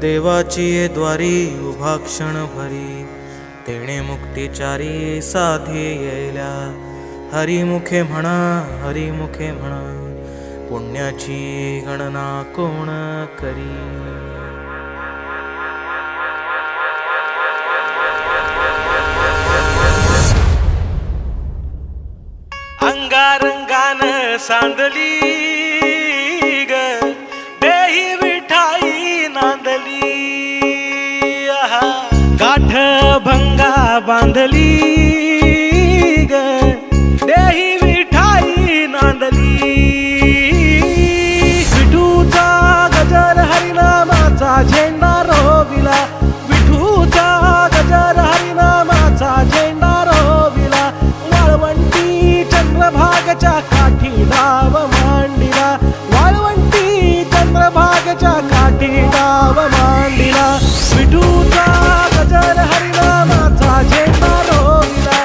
देवाची ये द्वारी उभा क्षण भरी, तेणे मुक्तिचारी साधी येल्या. हरिमुखे म्हणा, हरिमुखे म्हणा, पुण्याची गणना कोण करी. अंगारंगान सांदली ग, देही विठाई नांदली. गाठ भंगा बांधली ग, देही विठाई नांदली. विठूचा गजर हरिनामाचा झेंडा रोविला, विठूचा गजर हरिनामाचा झेंडा रोविला. वाळवंटी चंद्रभागच्या काठी डाव मांडिला, वाळवंटी चंद्रभागच्या काठी डाव मांडिला. विठूचा गजर हरिनामाचा झेंडा रोविला,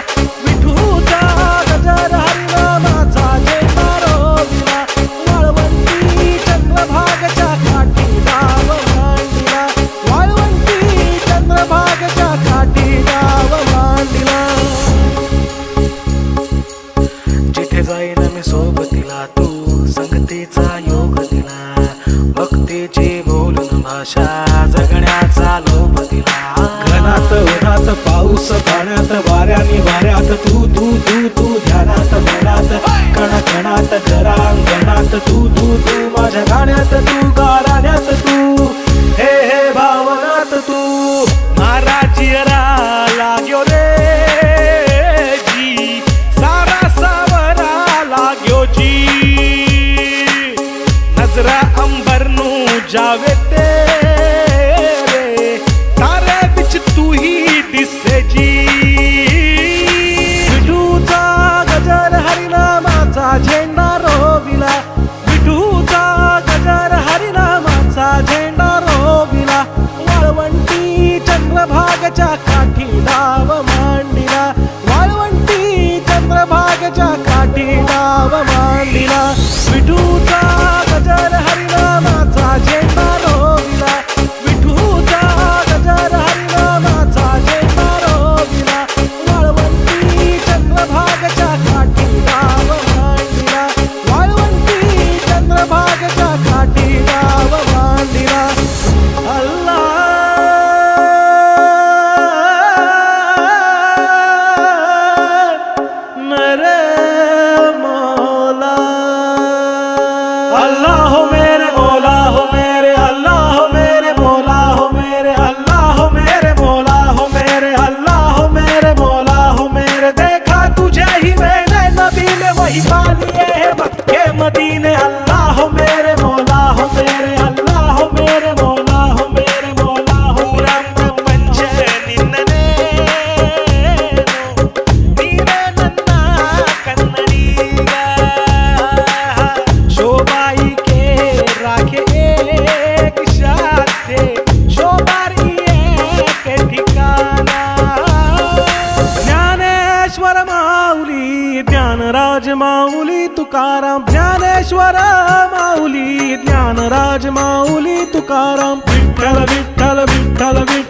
विठूचा गजर हरिनामाचा झेंडा रोविला. वाळवंटी चंद्रभागच्या काठी डाव मांडिला, वाळवंटी चंद्रभागच्या काठी डाव मांडिला. जिथे जाईन मी सोबतीला, तू संगतीचा योग दिला. भक्तीची बोलून भाषा, जगण्याचा लोभ दिला. घनात उन्हात पाऊस पाण्यात वाऱ्याने वाऱ्यात तू तू तू तू ध्यानात मनात कणाकणात घरांगणात तू तू तू माझ्या गाण्यात तू गाराण्यात तू हे हे भावनात तू. मारा चिरा लाग्यो रे जी, सारा सावरा लाग्यो जी. नजरा अंबरनू जावे तेरे, तारे बिच तू ही दिसे जी. विठूचा गजर हरिनामाचा झेंडा रोविला, विठूचा गजर हरिनामाचा झेंडा रोविला. वाळवंटी चंद्रभागच्या काठी डाव मांडिला, वाळवंटी चंद्रभागच्या काठी डाव मांडिला. विठूचा गजर हरिनामाचा झेंडा रोविला, विठूचा गजर हरिनामाचा झेंडा रोविला. वाळवंटी चंद्रभागच्या काठी डाव मांडिला, वाळवंटी चंद्रभागच्या काठी डाव मांडिला. अल्लाह मेरे मौला, अल्लाह हो मेरे मौला हो मेरे, अल्लाह हो मेरे मौला हो मेरे, अल्लाह हो मेरे मौला हो मेरे, अल्लाह हो मेरे मौला हो मेरे. देखा तुझे ही मैंने नबी में, वही पालिए है मक्के मदीने. अल्लाह हो मेरे मौला हो मेरे, अल्लाह हो मेरे मौला हो मेरे, मौला हो ಊರಂತ ಪಂಚ ನಿನ್ನನೇ ನೀನೇ ನನ್ನ ಕನ್ನಡಿಗ. शोभाई के राखे एक शाथे, शोभारी एक ठिकाणा. ज्ञानेश्वर माऊली ज्ञानराज माऊली तुकाराम, ज्ञानेश्वर माऊली ज्ञानराज माऊली तुकाराम. विठ्ठल विठ्ठल विठ्ठल विठ्ठल